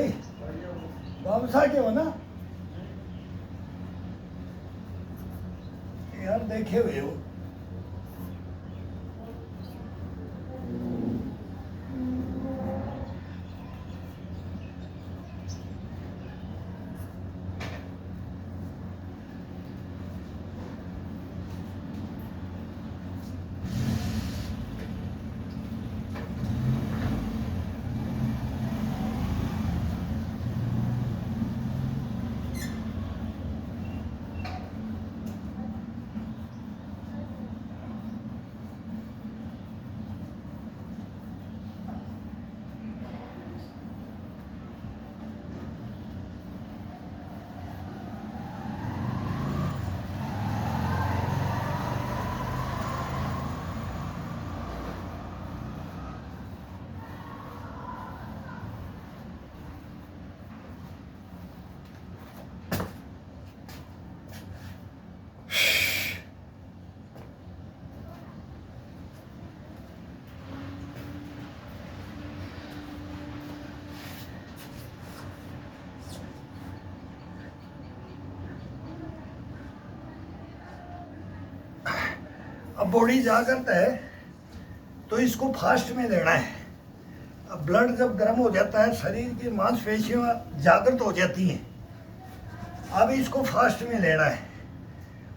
भाई वापस आ गए हो ना यार, देखे हुए हो। अब बॉडी जा करता है तो इसको फास्ट में लेना है। अब ब्लड जब गर्म हो जाता है, शरीर की मांसपेशियां जागृत हो जाती हैं। अब इसको फास्ट में लेना है।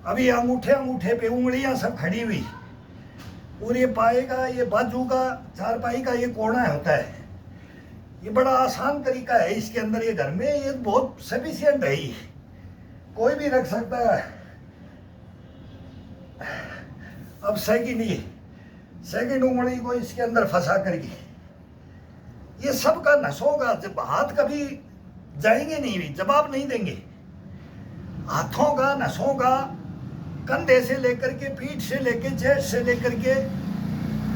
अभी अंगूठे पे उंगलियां सब खड़ी हुई, और ये पाए का, ये बाजू का, चारपाई का ये कोना होता है। ये बड़ा आसान तरीका है इसके अंदर, ये घर में ये बहुत सफिशिएंट है। ये कोई भी रख सकता है। अब सेकंड उंगली को इसके अंदर फंसा करके ये सब का नसों का, जब हाथ कभी जाएंगे नहीं, भी जवाब नहीं देंगे। हाथों का, नसों का, कंधे से लेकर के, पीठ से लेकर, चेस्ट से लेकर के,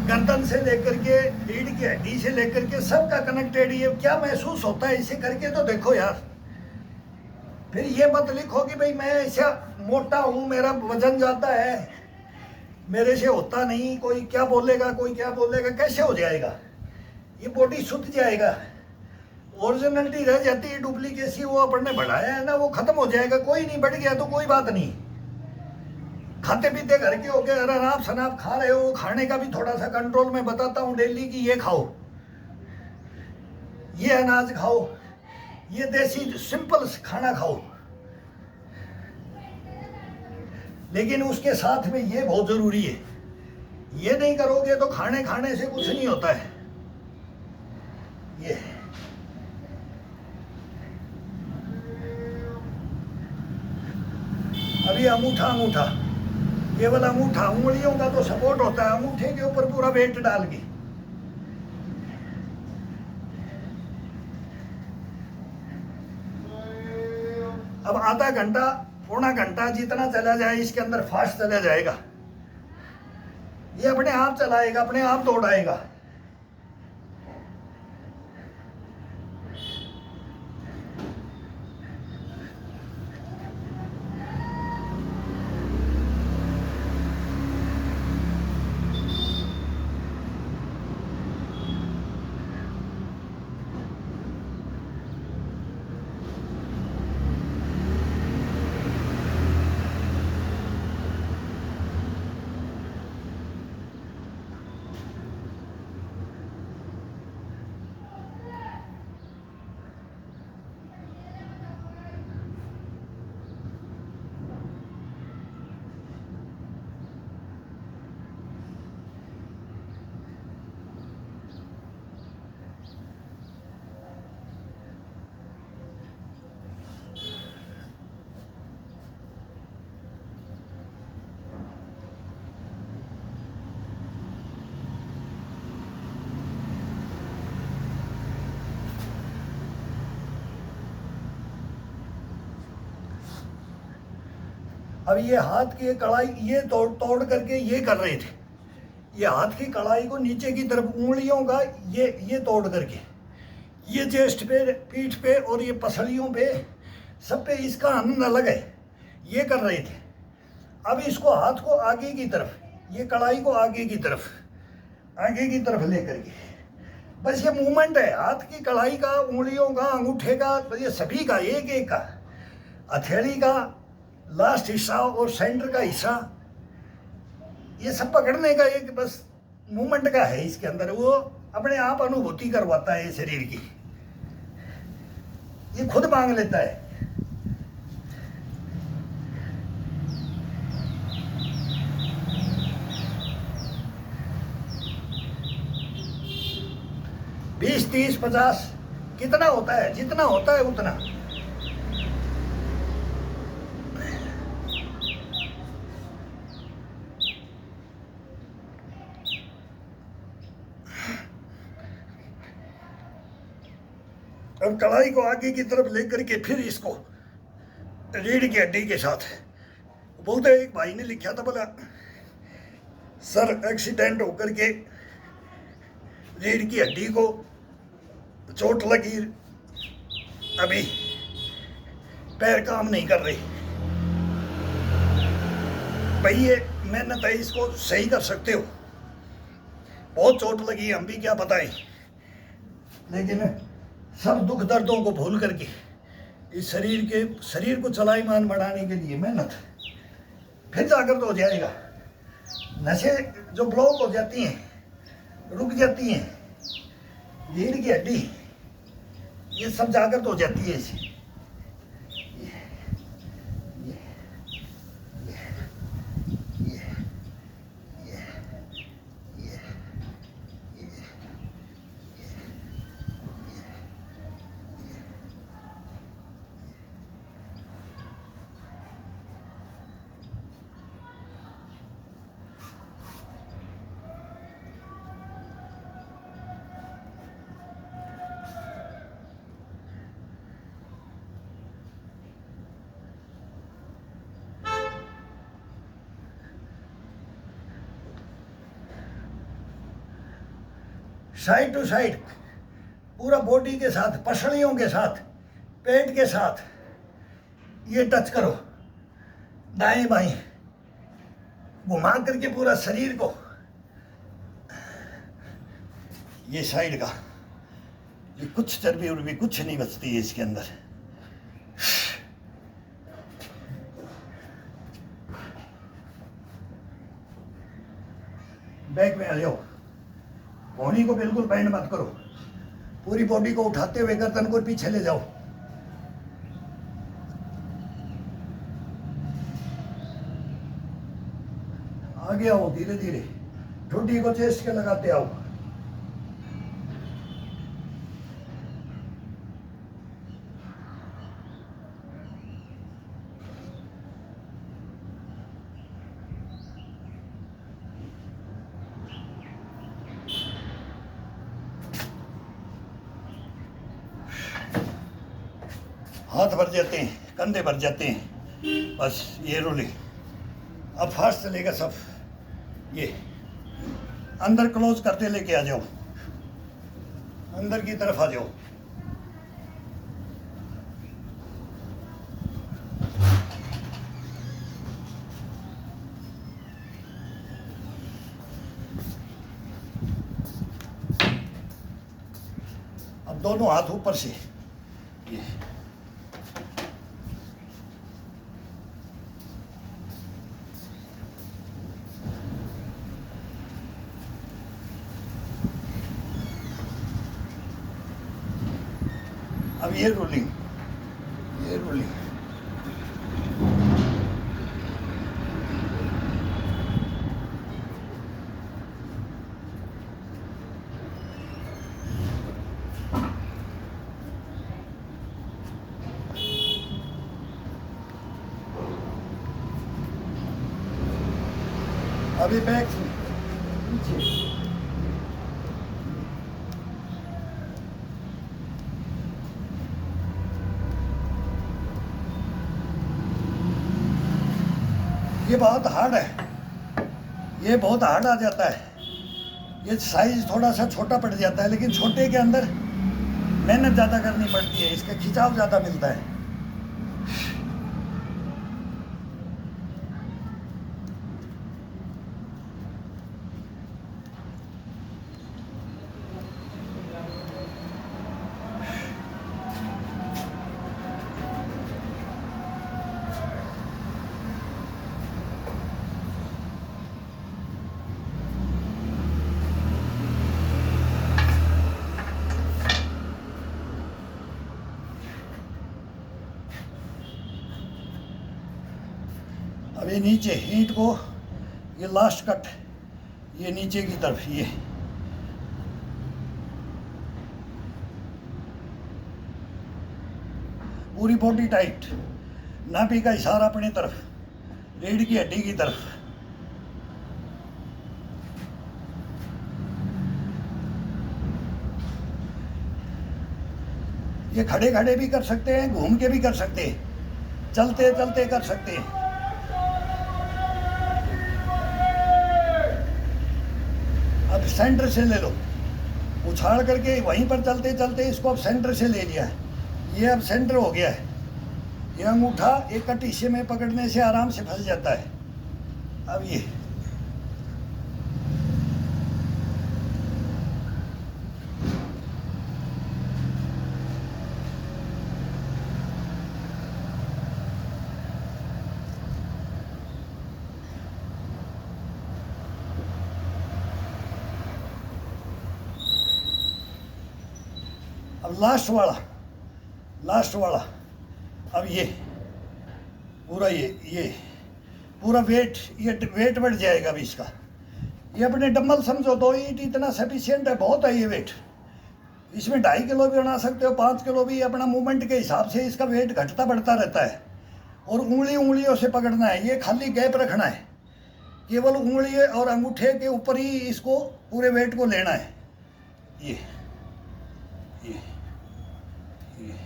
गर्दन से लेकर के, रीढ़ की हड्डी से लेकर के, सबका कनेक्टेड। ये क्या महसूस होता है इसे करके तो देखो यार। फिर ये मत लिखो कि भाई मैं ऐसा मोटा हूं, मेरा वजन जाता है, मेरे से होता नहीं, कोई क्या बोलेगा, कोई क्या बोलेगा। कैसे हो जाएगा? ये बॉडी शुद्ध जाएगा, ओरिजिनलिटी रह जाती है। डुप्लीकेसी वो अपन ने बढ़ाया है ना, वो खत्म हो जाएगा। कोई नहीं, बढ़ गया तो कोई बात नहीं। खाते पीते घर के हो गए, अनाप शनाप खा रहे हो, खाने का भी थोड़ा सा कंट्रोल में बताता हूँ डेली की ये खाओ, ये अनाज खाओ, ये देसी सिंपल खाना खाओ। लेकिन उसके साथ में ये बहुत जरूरी है। ये नहीं करोगे तो खाने से कुछ नहीं होता है। ये अभी अंगूठा, केवल अंगूठा, उंगलियों का तो सपोर्ट होता है, अंगूठे के ऊपर पूरा वेट डाल के। अब आधा घंटा, पौना घंटा जितना चला जाए इसके अंदर फास्ट चला जाएगा। ये अपने आप चलाएगा, अपने आप दौड़ाएगा। अब ये हाथ की कड़ाई ये तोड़ करके ये कर रहे थे। ये हाथ की कड़ाई को नीचे की तरफ उंगलियों का ये तोड़ करके, ये चेस्ट पे, पीठ पे और ये पसलियों पे, सब पे इसका आनंद अलग है। ये कर रहे थे। अब इसको हाथ को आगे की तरफ, ये कड़ाई को आगे की तरफ ले करके, बस ये मूवमेंट है हाथ की कलाई का, उंगलियों का, अंगूठे का, ये सभी का, एक एक का, हथेली का लास्ट हिस्सा और सेंटर का हिस्सा, ये सब पकड़ने का एक बस मूवमेंट का है इसके अंदर। वो अपने आप अनुभूति करवाता है ये शरीर की, ये खुद मांग लेता है। बीस 30 50 कितना होता है, जितना होता है उतना। अब कढ़ाई को आगे की तरफ लेकर के फिर इसको रीढ़ की हड्डी के साथ बोलते, एक भाई ने लिखा था, बोला सर एक्सीडेंट होकर के रीढ़ की हड्डी को चोट लगी, अभी पैर काम नहीं कर रही। भाई ये मेहनत है, इसको सही कर सकते हो। बहुत चोट लगी, हम भी क्या बताएं, लेकिन सब दुख दर्दों को भूल करके इस शरीर को चलायमान बढ़ाने के लिए मेहनत, फिर जाकर तो हो जाएगा। नशे जो ब्लॉक हो जाती हैं, रुक जाती हैं, रीढ़ की हड्डी, ये सब जाकर तो हो जाती है इसे। साइड टू साइड पूरा बॉडी के साथ, पसलियों के साथ, पेट के साथ ये टच करो, दाएं बाएं घुमा करके पूरा शरीर को, ये साइड का, ये कुछ चर्बी उर्बी कुछ नहीं बचती है इसके अंदर। बैक में आ जाओ, बॉडी को बिल्कुल बैंड मत करो, पूरी बॉडी को उठाते हुए गर्दन को पीछे ले जाओ। आगे आओ, धीरे धीरे ठुड्डी को चेस्ट के लगाते आओ। हाथ भर जाते हैं, कंधे भर जाते हैं, बस ये रोलिंग। अब फास्ट चलेगा सब। ये अंदर क्लोज करते लेके आ जाओ, अंदर की तरफ आ जाओ। अब दोनों हाथ ऊपर से, ये अब ये रोलिंग, ये रोलिंग। अभी बैक पीछे, ये बहुत हार्ड है, ये बहुत हार्ड आ जाता है। ये साइज थोड़ा सा छोटा पड़ जाता है, लेकिन छोटे के अंदर मेहनत ज़्यादा करनी पड़ती है, इसका खिंचाव ज़्यादा मिलता है। अब ये नीचे ईंट को, ये लास्ट कट, ये नीचे की तरफ, ये पूरी बॉडी टाइट, नाभि का इशारा अपनी तरफ, रीढ़ की हड्डी की तरफ। ये खड़े खड़े भी कर सकते हैं, घूम के भी कर सकते हैं, चलते चलते कर सकते हैं। अब सेंटर से ले लो, उछाड़ करके वहीं पर चलते चलते इसको अब सेंटर से ले लिया है। ये अब सेंटर हो गया है। ये अंगूठा एक कट हिस्से में पकड़ने से आराम से फंस जाता है। अब ये अब लास्ट वाला अब ये पूरा, ये पूरा वेट, ये वेट बढ़ जाएगा अभी इसका। ये अपने डम्बल समझो, 2 ईंट इतना सफिशिएंट है, बहुत है ये वेट। इसमें 2.5 किलो भी बना सकते हो, 5 किलो भी। अपना मूवमेंट के हिसाब से इसका वेट घटता बढ़ता रहता है। और उंगलियों से पकड़ना है, ये खाली गैप रखना है, केवल उंगली और अंगूठे के ऊपर ही इसको पूरे वेट को लेना है। ये ये ये ये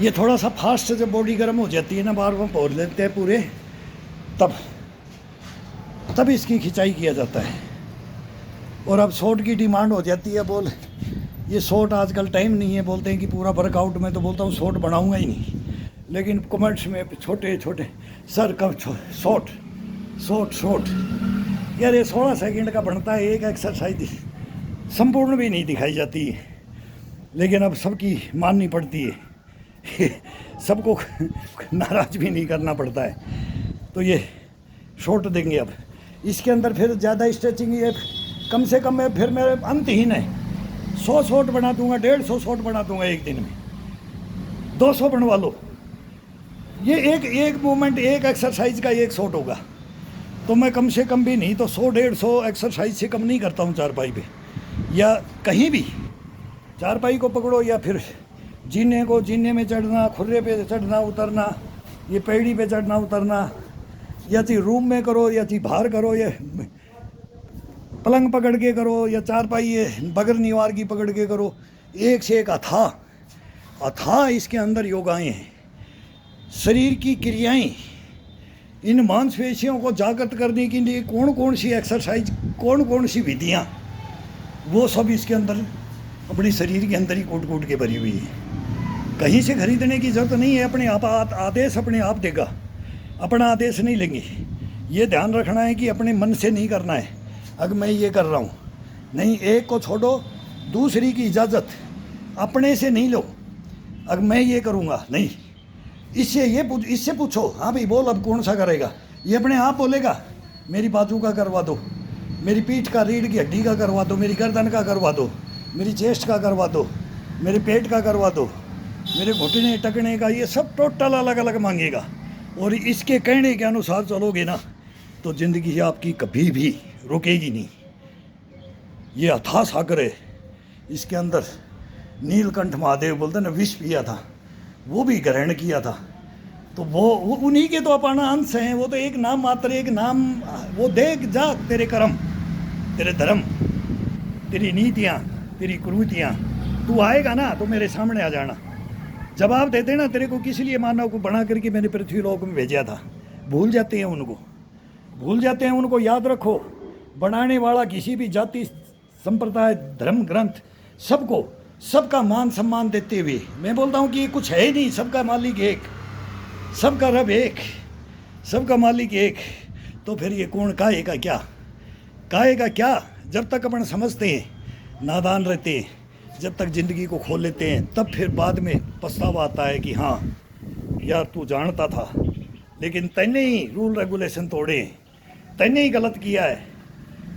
ये थोड़ा सा फास्ट जब बॉडी गर्म हो जाती है ना, बार बार भोर लेते हैं पूरे, तब तब इसकी खिंचाई किया जाता है। और अब शॉट की डिमांड हो जाती है, बोल ये शॉट आजकल टाइम नहीं है, बोलते हैं कि पूरा वर्कआउट में, तो बोलता हूँ शॉट बनाऊंगा ही नहीं, लेकिन कमेंट्स में छोटे छोटे सर कब शॉट शॉट शॉट, यार ये 16 सेकंड का बनता है एक एक्सरसाइज, संपूर्ण भी नहीं दिखाई जाती है, लेकिन अब सबकी माननी पड़ती है सबको नाराज भी नहीं करना पड़ता है। तो ये शॉर्ट देंगे अब इसके अंदर, फिर ज़्यादा स्ट्रेचिंग, ये कम से कम मैं फिर मेरे अंतहीन है, 100 शॉट बना दूंगा, 150 शॉट बना दूंगा एक दिन में, 200 बनवा लो। ये एक मूवमेंट, एक एक्सरसाइज का एक शॉट होगा, तो मैं कम से कम भी नहीं तो 100-150 एक्सरसाइज से कम नहीं करता हूँ चारपाई पे, या कहीं भी चारपाई को पकड़ो, या फिर जीने में चढ़ना, खुर्रे पे चढ़ना उतरना, ये पैड़ी पे चढ़ना उतरना, या ची रूम में करो, या ची बाहर करो, ये पलंग पकड़ के करो, या चारपाई ये बगर निवार की पकड़ के करो, एक से एक अथाह इसके अंदर योगाएं हैं, शरीर की क्रियाएं, इन मांसपेशियों को जागृत करने के लिए कौन कौन सी एक्सरसाइज, कौन कौन सी विधियाँ, वो सब इसके अंदर अपने शरीर के अंदर ही कूट के भरी हुई है। कहीं से खरीदने की ज़रूरत नहीं है, अपने आप आदेश अपने आप देगा, अपना आदेश नहीं लेंगे। ये ध्यान रखना है कि अपने मन से नहीं करना है, अगर मैं ये कर रहा हूँ नहीं, एक को छोड़ो, दूसरी की इजाज़त अपने से नहीं लो, अगर मैं ये करूँगा नहीं, इससे पूछो, हाँ भाई बोल अब कौन सा करेगा, ये अपने आप बोलेगा मेरी बाजू का करवा दो, मेरी पीठ का, रीढ़ की हड्डी का करवा दो, मेरी गर्दन का करवा दो, मेरी चेस्ट का करवा दो, मेरे पेट का करवा दो, मेरे घुटने टकने का, ये सब टोटल अलग अलग मांगेगा। और इसके कहने के अनुसार चलोगे ना तो ज़िंदगी आपकी कभी भी रुकेगी नहीं। ये अथाह सागर है, इसके अंदर नीलकंठ महादेव बोलते ना विष पिया था, वो भी ग्रहण किया था, तो वो उन्हीं के तो अपना अंश हैं, वो तो एक नाम मात्र, एक नाम, वो देख जा तेरे कर्म, तेरे धर्म, तेरी नीतियाँ, तेरी कुरीतियाँ, तू आएगा ना तो मेरे सामने आ जाना, जवाब दे देना तेरे को किस लिए मानव को बना करके मैंने पृथ्वी लोक में भेजा था। भूल जाते हैं उनको, याद रखो, बनाने वाला किसी भी जाति, संप्रदाय, धर्म, ग्रंथ, सबको सबका मान सम्मान देते हुए मैं बोलता हूँ कि कुछ है ही नहीं, सबका मालिक एक, सबका रब एक, सबका मालिक एक, तो फिर ये कौन काहेगा क्या, जब तक अपन समझते हैं, नादान रहते हैं, जब तक ज़िंदगी को खोल लेते हैं, तब फिर बाद में पछतावा आता है कि हाँ यार तू जानता था, लेकिन तैने ही रूल रेगुलेशन तोड़े, तैने ही गलत किया है।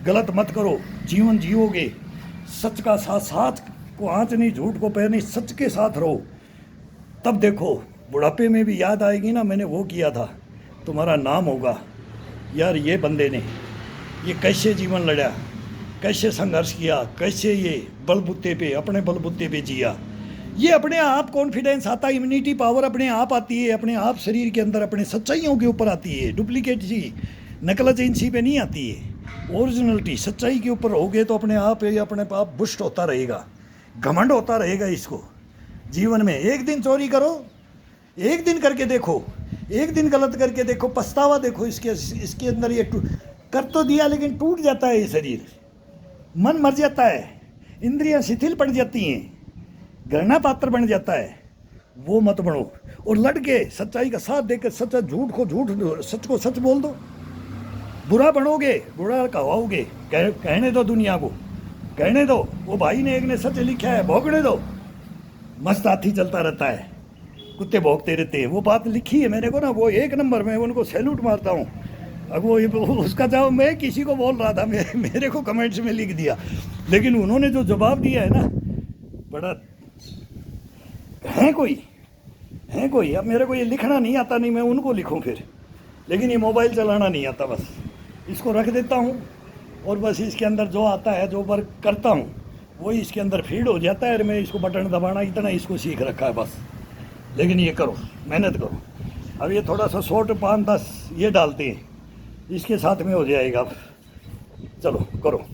गलत मत करो, जीवन जियोगे सच का साथ, साथ को आँच नहीं, झूठ को पैर नहीं, सच के साथ रहो। तब देखो बुढ़ापे में भी याद आएगी ना, मैंने वो किया था, तुम्हारा नाम होगा यार ये बंदे ने ये कैसे जीवन लड़ा, कैसे संघर्ष किया, कैसे ये बलबूते पे, अपने बलबूते पे जिया। ये अपने आप कॉन्फिडेंस आता है, इम्यूनिटी पावर अपने आप आती है, अपने आप शरीर के अंदर अपने सच्चाइयों के ऊपर आती है। डुप्लीकेट सी, नकल एजेंसी पे नहीं आती है। ओरिजिनलिटी सच्चाई के ऊपर होगे तो अपने आप ये अपने आप बुस्ट होता रहेगा, घमंड होता रहेगा। इसको जीवन में एक दिन चोरी करो, एक दिन करके देखो, एक दिन गलत करके देखो, पछतावा देखो। इसके अंदर ये कर तो दिया लेकिन टूट जाता है ये शरीर, मन मर जाता है, इंद्रियां शिथिल पड़ जाती हैं, घृणा पात्र बन जाता है। वो मत बनो और लड़के सच्चाई का साथ देकर, सच्चा झूठ को झूठ, सच को सच बोल दो। बुरा बनोगे, बुरा कहवाओगे, कहने दो दुनिया को, कहने दो। वो भाई ने एक ने सच लिखा है, भोगने दो। मस्त हाथी चलता रहता है, कुत्ते भोगते रहते हैं। वो बात लिखी है मेरे को ना, वो एक नंबर में, उनको सैल्यूट मारता हूँ। अब वो उसका जवाब मैं किसी को बोल रहा था, मेरे को कमेंट्स में लिख दिया, लेकिन उन्होंने जो जवाब दिया है ना, बड़ा है कोई। अब मेरे को ये लिखना नहीं आता, नहीं मैं उनको लिखूं फिर, लेकिन ये मोबाइल चलाना नहीं आता। बस इसको रख देता हूँ और बस इसके अंदर जो आता है, जो वर्क करता हूँ, वही इसके अंदर फीड हो जाता है। और मैं इसको बटन दबाना इतना इसको सीख रखा है बस। लेकिन ये करो, मेहनत करो। अब ये थोड़ा सा शॉर्ट 5-10 ये डालते हैं, इसके साथ में हो जाएगा। चलो करो।